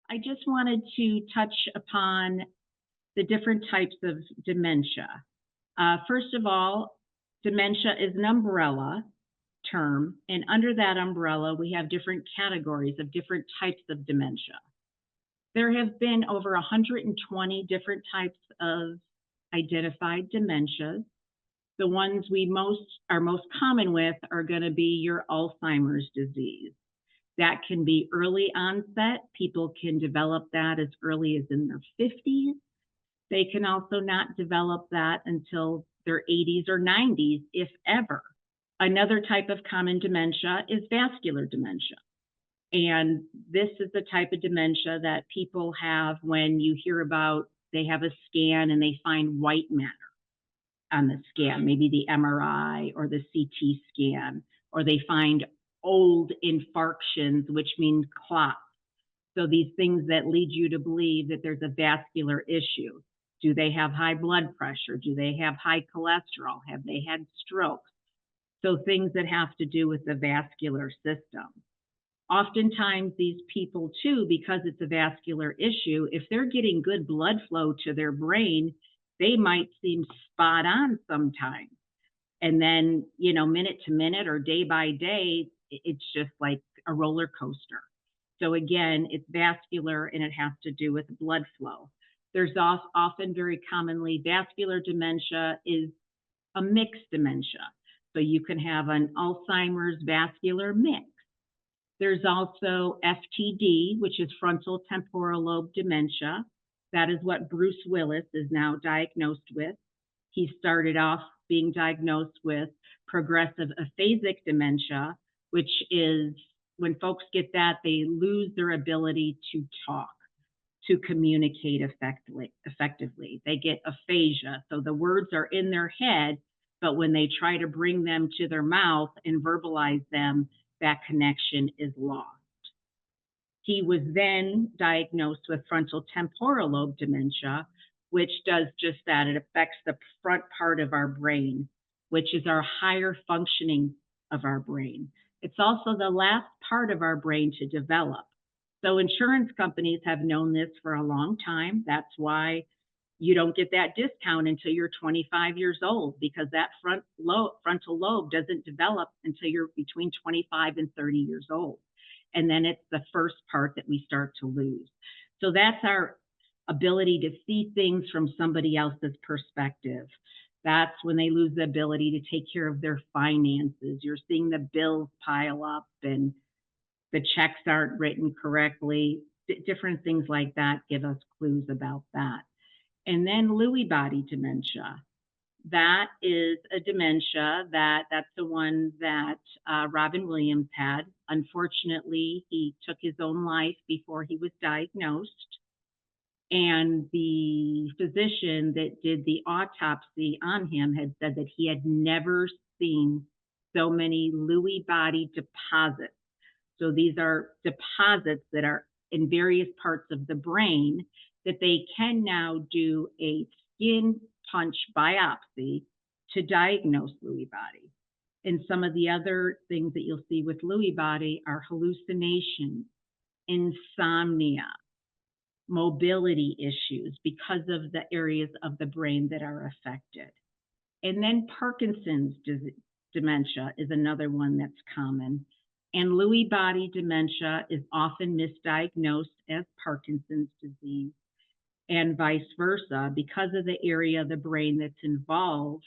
I just wanted to touch upon the different types of dementia. First of all, dementia is an umbrella term, and under that umbrella, we have different categories of different types of dementia. There have been over 120 different types of identified dementias. The ones we are most common with are going to be your Alzheimer's disease. That can be early onset. People can develop that as early as in their 50s. They can also not develop that until their 80s or 90s, if ever. Another type of common dementia is vascular dementia. And this is the type of dementia that people have when you hear about they have a scan and they find white matter on the scan, maybe the MRI or the CT scan, or they find old infarctions, which means clots. So these things that lead you to believe that there's a vascular issue. Do they have high blood pressure? Do they have high cholesterol? Have they had strokes? So things that have to do with the vascular system. Oftentimes these people too, because it's a vascular issue, if they're getting good blood flow to their brain, they might seem spot on sometimes. And then, minute to minute or day by day, it's just like a roller coaster. So again, it's vascular and it has to do with blood flow. There's often very commonly vascular dementia is a mixed dementia. So you can have an Alzheimer's vascular mix. There's also FTD, which is frontotemporal lobe dementia. That is what Bruce Willis is now diagnosed with. He started off being diagnosed with progressive aphasic dementia, which is when folks get that, they lose their ability to talk, to communicate effectively. They get aphasia. So the words are in their head, but when they try to bring them to their mouth and verbalize them, that connection is lost. He was then diagnosed with frontotemporal lobe dementia, which does just that. It affects the front part of our brain, which is our higher functioning of our brain. It's also the last part of our brain to develop. So insurance companies have known this for a long time. That's why you don't get that discount until you're 25 years old, because that frontal lobe doesn't develop until you're between 25 and 30 years old. And then it's the first part that we start to lose. So that's our ability to see things from somebody else's perspective. That's when they lose the ability to take care of their finances. You're seeing the bills pile up and the checks aren't written correctly. Different things like that give us clues about that. And then Lewy body dementia. That is a dementia that's the one that Robin Williams had. Unfortunately, he took his own life before he was diagnosed. And the physician that did the autopsy on him had said that he had never seen so many Lewy body deposits. So these are deposits that are in various parts of the brain that they can now do a skin punch biopsy to diagnose Lewy body. And some of the other things that you'll see with Lewy body are hallucinations, insomnia, mobility issues because of the areas of the brain that are affected. And then Parkinson's dementia is another one that's common. And Lewy body dementia is often misdiagnosed as Parkinson's disease, and vice versa. Because of the area of the brain that's involved,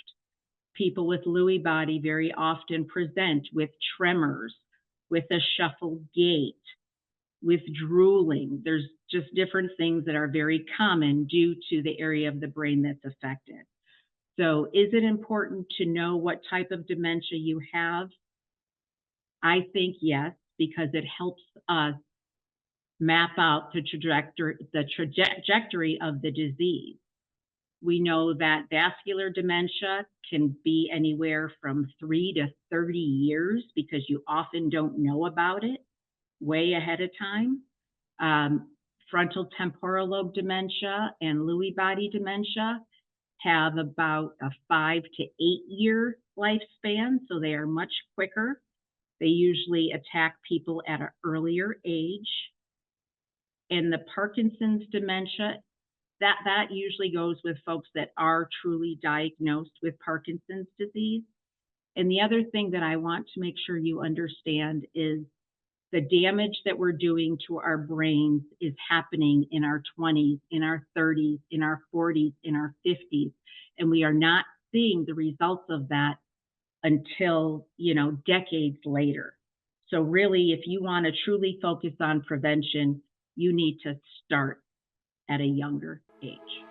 people with Lewy body very often present with tremors, with a shuffled gait, with drooling. There's just different things that are very common due to the area of the brain that's affected. So is it important to know what type of dementia you have? I think yes, because it helps us map out the trajectory of the disease. We know that vascular dementia can be anywhere from 3 to 30 years because you often don't know about it way ahead of time. Frontal temporal lobe dementia and Lewy body dementia have about a 5 to 8 year lifespan, so they are much quicker. They usually attack people at an earlier age. And the Parkinson's dementia, that usually goes with folks that are truly diagnosed with Parkinson's disease. And the other thing that I want to make sure you understand is the damage that we're doing to our brains is happening in our 20s, in our 30s, in our 40s, in our 50s. And we are not seeing the results of that until, decades later. So really, if you want to truly focus on prevention, you need to start at a younger age.